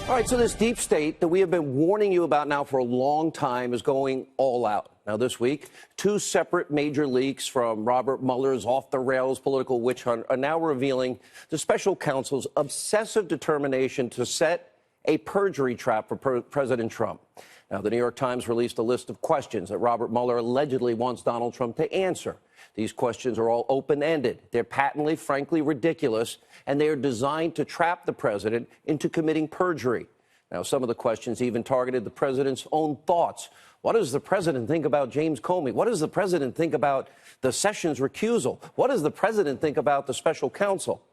All right, so this deep state that we have been warning you about now for a long time is going all out. Now, this week, two separate major leaks from Robert Mueller's off-the-rails political witch hunt are now revealing the special counsel's obsessive determination to set a perjury trap for President Trump. Now, the New York Times released a list of questions that Robert Mueller allegedly wants Donald Trump to answer. These questions are all open-ended. They're patently, frankly, ridiculous, and they are designed to trap the president into committing perjury. Now, some of the questions even targeted the president's own thoughts. What does the president think about James Comey? What does the president think about the Sessions recusal? What does the president think about the special counsel?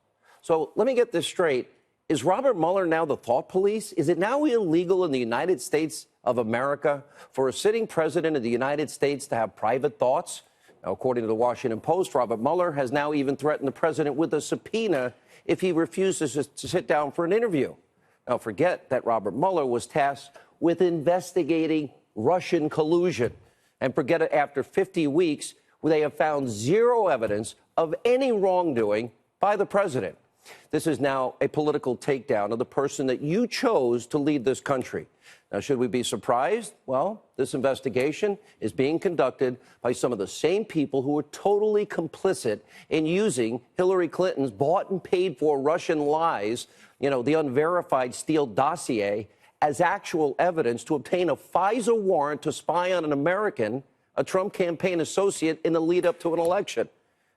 So let me get this straight. Is Robert Mueller now the thought police? Is it now illegal in the United States of America for a sitting president of the United States to have private thoughts? Now, according to the Washington Post, Robert Mueller has now even threatened the president with a subpoena if he refuses to sit down for an interview. Now, forget that Robert Mueller was tasked with investigating Russian collusion. And forget it, after 50 weeks, they have found zero evidence of any wrongdoing by the president. This is now a political takedown of the person that you chose to lead this country. Now, should we be surprised? Well, this investigation is being conducted by some of the same people who were totally complicit in using Hillary Clinton's bought and paid for Russian lies, the unverified Steele dossier, as actual evidence to obtain a FISA warrant to spy on an American, a Trump campaign associate, in the lead up to an election.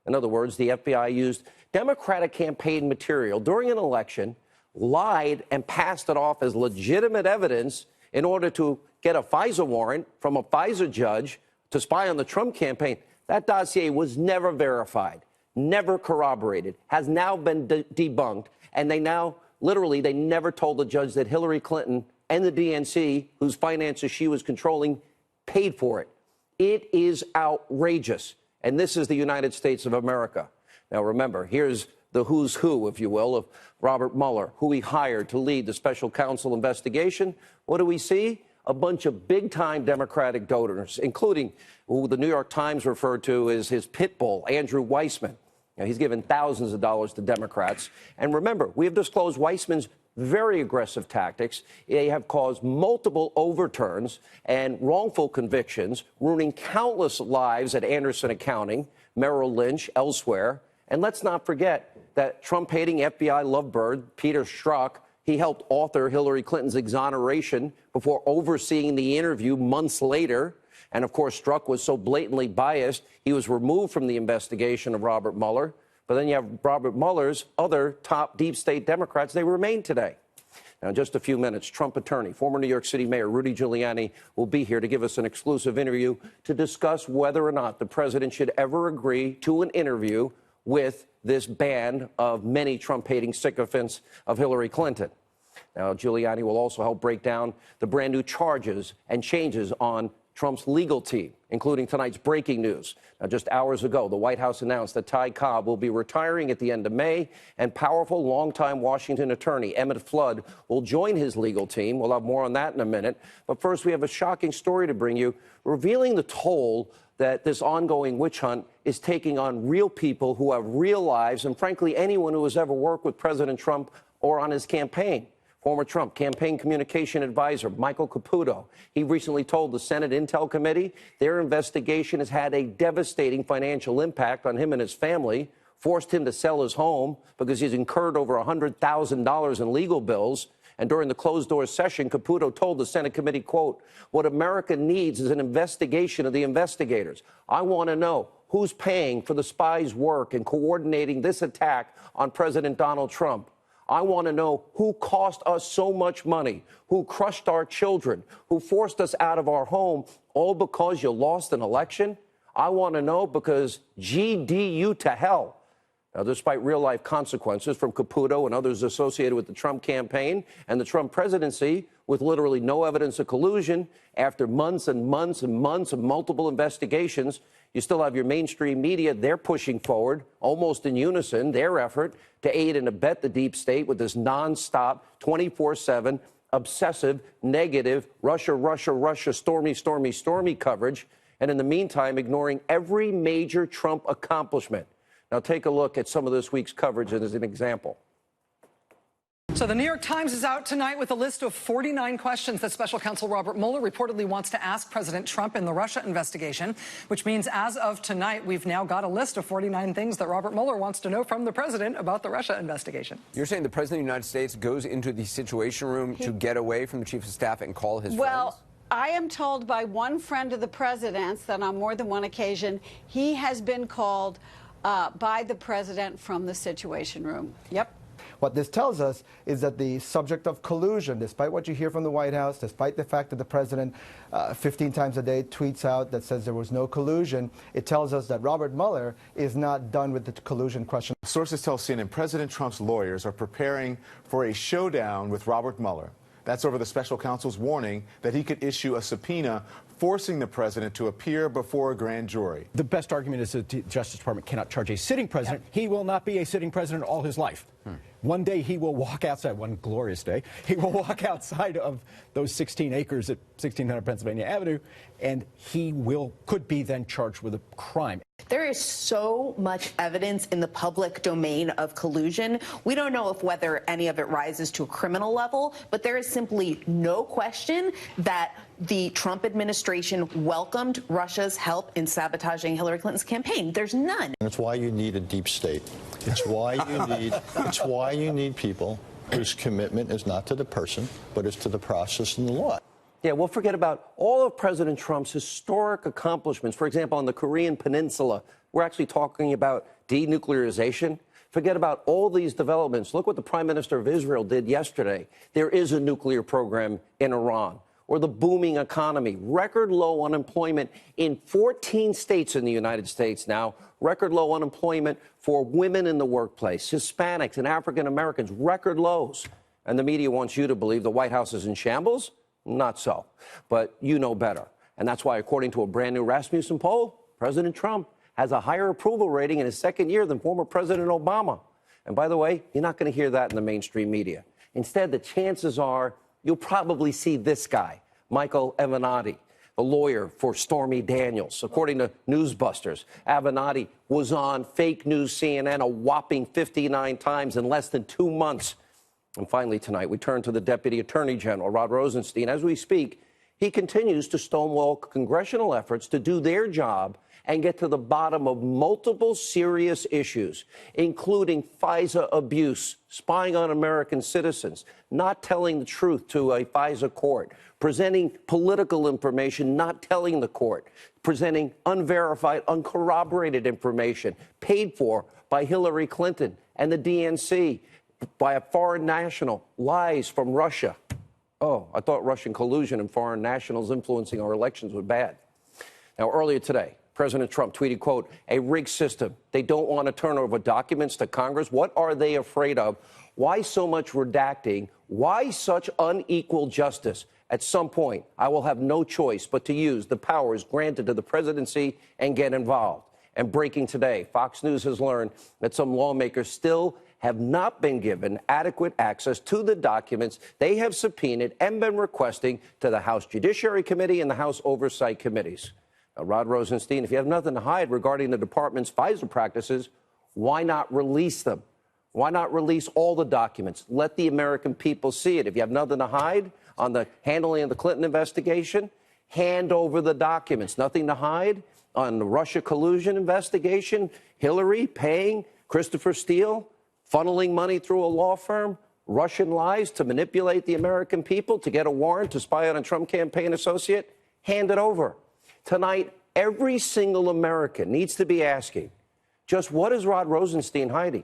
In other words, the FBI used Democratic campaign material during an election, lied, and passed it off as legitimate evidence in order to get a FISA warrant from a FISA judge to spy on the Trump campaign. That dossier was never verified, never corroborated, has now been debunked, and they never told the judge that Hillary Clinton and the DNC, whose finances she was controlling, paid for it. It is outrageous, and this is the United States of America. Now, remember, here's the who's who, if you will, of Robert Mueller, who he hired to lead the special counsel investigation. What do we see? A bunch of big-time Democratic donors, including who the New York Times referred to as his pit bull, Andrew Weissman. Now, he's given thousands of dollars to Democrats. And remember, we have disclosed Weissman's very aggressive tactics. They have caused multiple overturns and wrongful convictions, ruining countless lives at Anderson Accounting, Merrill Lynch, elsewhere. And let's not forget that Trump-hating FBI lovebird, Peter Strzok, he helped author Hillary Clinton's exoneration before overseeing the interview months later. And, of course, Strzok was so blatantly biased, he was removed from the investigation of Robert Mueller. But then you have Robert Mueller's other top deep state Democrats. They remain today. Now, in just a few minutes, Trump attorney, former New York City Mayor Rudy Giuliani, will be here to give us an exclusive interview to discuss whether or not the president should ever agree to an interview with this band of many Trump-hating sycophants of Hillary Clinton. Now, Giuliani will also help break down the brand new charges and changes on Trump's legal team, including tonight's breaking news. Now, just hours ago, the White House announced that Ty Cobb will be retiring at the end of May, and powerful longtime Washington attorney Emmett Flood will join his legal team. We'll have more on that in a minute. But first, we have a shocking story to bring you, revealing the toll that this ongoing witch hunt is taking on real people who have real lives, and frankly, anyone who has ever worked with President Trump or on his campaign. Former Trump campaign communication advisor Michael Caputo, he recently told the Senate Intel Committee their investigation has had a devastating financial impact on him and his family, forced him to sell his home because he's incurred over $100,000 in legal bills. And during the closed-door session, Caputo told the Senate committee, quote, "What America needs is an investigation of the investigators. I want to know who's paying for the spies' work and coordinating this attack on President Donald Trump. I want to know who cost us so much money, who crushed our children, who forced us out of our home, all because you lost an election. I want to know because GDU to hell." Now, despite real-life consequences from Caputo and others associated with the Trump campaign and the Trump presidency, with literally no evidence of collusion, after months and months and months of multiple investigations, you still have your mainstream media. They're pushing forward, almost in unison, their effort to aid and abet the deep state with this nonstop, 24/7, obsessive, negative, Russia, Russia, Russia, stormy, stormy, stormy coverage, and in the meantime, ignoring every major Trump accomplishment. Now, take a look at some of this week's coverage as an example. So the New York Times is out tonight with a list of 49 questions that special counsel Robert Mueller reportedly wants to ask President Trump in the Russia investigation, which means as of tonight, we've now got a list of 49 things that Robert Mueller wants to know from the president about the Russia investigation. You're saying the president of the United States goes into the Situation Room to get away from the chief of staff and call his friends? I am told by one friend of the president's that on more than one occasion, he has been called by the president from the Situation Room. Yep. What this tells us is that the subject of collusion, despite what you hear from the White House, despite the fact that the president 15 times a day tweets out that says there was no collusion, it tells us that Robert Mueller is not done with the collusion question. Sources tell CNN President Trump's lawyers are preparing for a showdown with Robert Mueller. That's over the special counsel's warning that he could issue a subpoena forcing the president to appear before a grand jury. The best argument is that the Justice Department cannot charge a sitting president. Yep. He will not be a sitting president all his life. One day he will walk outside, one glorious day, he will walk outside of those 16 acres at 1600 Pennsylvania Avenue, and he could be then charged with a crime. There is so much evidence in the public domain of collusion. We don't know whether any of it rises to a criminal level, but there is simply no question that the Trump administration welcomed Russia's help in sabotaging Hillary Clinton's campaign. There's none. That's why you need a deep state. It's why you need people whose commitment is not to the person, but is to the process and the law. Yeah, we'll forget about all of President Trump's historic accomplishments. For example, on the Korean Peninsula, we're actually talking about denuclearization. Forget about all these developments. Look what the Prime Minister of Israel did yesterday. There is a nuclear program in Iran. Or the booming economy, record low unemployment in 14 states in the United States now, record low unemployment for women in the workplace, Hispanics and African Americans, record lows. And the media wants you to believe the White House is in shambles? Not so. But you know better. And that's why, according to a brand new Rasmussen poll, President Trump has a higher approval rating in his second year than former President Obama. And by the way, you're not going to hear that in the mainstream media. Instead, the chances are you'll probably see this guy, Michael Avenatti, the lawyer for Stormy Daniels. According to Newsbusters, Avenatti was on fake news CNN a whopping 59 times in less than 2 months. And finally tonight, we turn to the Deputy Attorney General, Rod Rosenstein. As we speak, he continues to stonewall congressional efforts to do their job and get to the bottom of multiple serious issues, including FISA abuse, spying on American citizens, not telling the truth to a FISA court, presenting political information, not telling the court, presenting unverified, uncorroborated information paid for by Hillary Clinton and the DNC, by a foreign national, lies from Russia. Oh, I thought Russian collusion and foreign nationals influencing our elections was bad. Now, earlier today, President Trump tweeted, quote, a rigged system. They don't want to turn over documents to Congress. What are they afraid of? Why so much redacting? Why such unequal justice? At some point, I will have no choice but to use the powers granted to the presidency and get involved. And breaking today, Fox News has learned that some lawmakers still have not been given adequate access to the documents they have subpoenaed and been requesting to the House Judiciary Committee and the House Oversight Committees. Now, Rod Rosenstein, if you have nothing to hide regarding the department's FISA practices, why not release them? Why not release all the documents? Let the American people see it. If you have nothing to hide on the handling of the Clinton investigation, hand over the documents. Nothing to hide on the Russia collusion investigation, Hillary paying Christopher Steele, funneling money through a law firm, Russian lies to manipulate the American people to get a warrant to spy on a Trump campaign associate. Hand it over. Tonight, every single American needs to be asking, just what is Rod Rosenstein hiding?